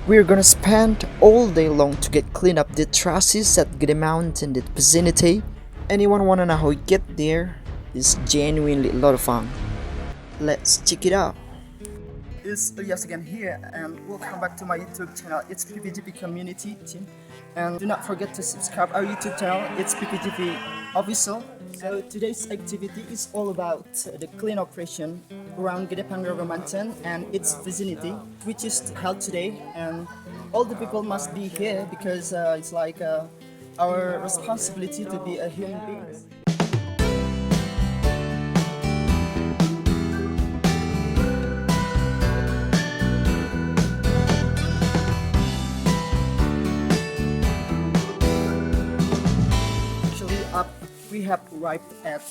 We're gonna spend all day long to get clean up the trashes at Gede Mountain, the vicinity. Anyone wanna know how we get there? It's genuinely a lot of fun. Let's check it out. It's Elias again here, and welcome back to my YouTube channel. It's PPGP Community Team, and do not forget to subscribe our YouTube channel. It's PPGP Official. So today's activity is all about the clean operation around Gede Mountain and its vicinity, which is held today. And all the people must be here because it's like our responsibility to be a human being. We have arrived at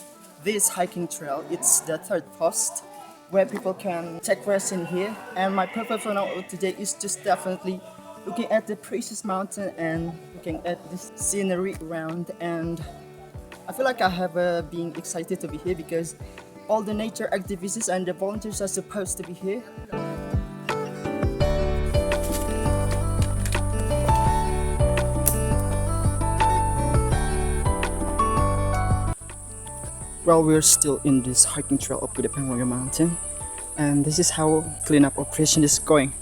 this hiking trail. It's the third post where people can take rest in here. And my purpose for now today is just definitely looking at the precious mountain and looking at this scenery around. And I feel like I have been excited to be here because all the nature activists and the volunteers are supposed to be here. Well, we're still in this hiking trail up Gede Mountain, and this is how cleanup operation is going.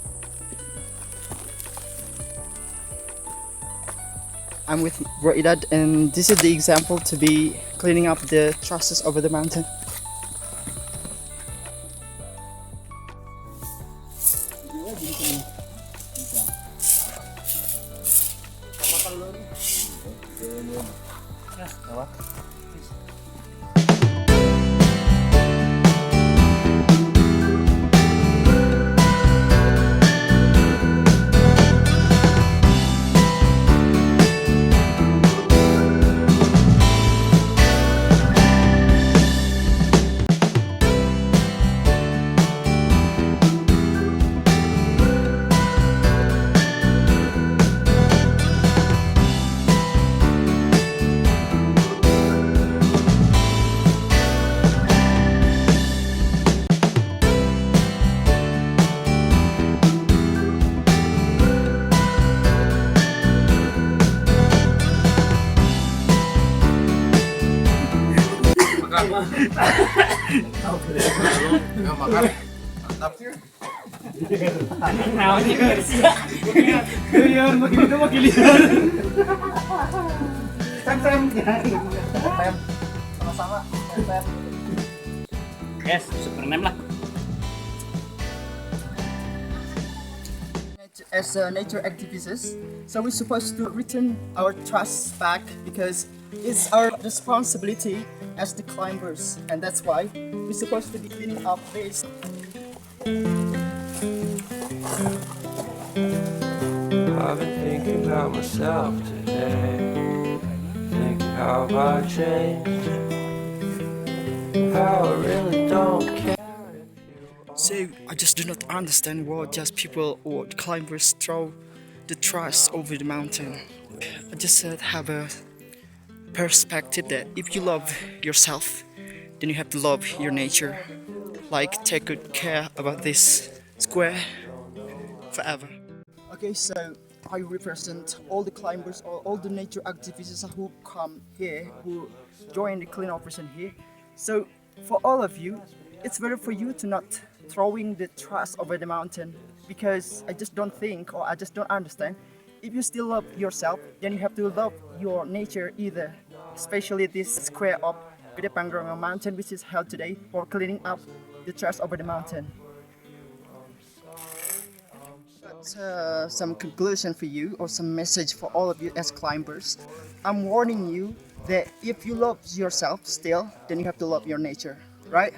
I'm with Bro Idad, and this is the example to be cleaning up the trusses over the mountain. Yes, Superman lah. As nature activists, so we're supposed to return our trust back because it's our responsibility as the climbers, and that's why we're supposed to be cleaning up this. I've been thinking about myself today, thinking how I changed, how I really don't care. So I just do not understand why just people or climbers throw the trash over the mountain. I just have a perspective that if you love yourself, then you have to love your nature. Like take good care about this square forever. Okay, so I represent all the climbers or all the nature activists who come here, who join the clean operation here. So for all of you, it's better for you to not throwing the trash over the mountain, because I just don't think, or I just don't understand, if you still love yourself, then you have to love your nature either, especially this square of Gede Mountain, which is held today for cleaning up the trash over the mountain. Some conclusion for you, or some message for all of you as climbers. I'm warning you that if you love yourself still, then you have to love your nature, right?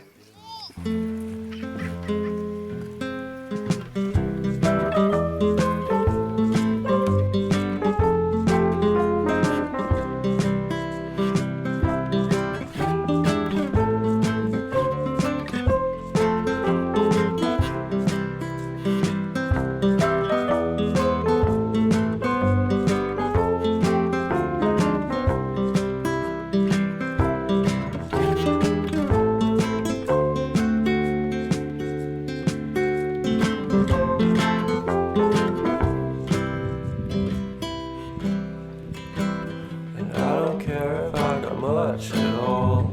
much at all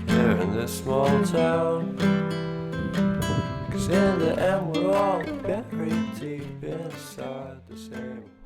here in this small town. 'Cause in the end we're all buried deep inside the same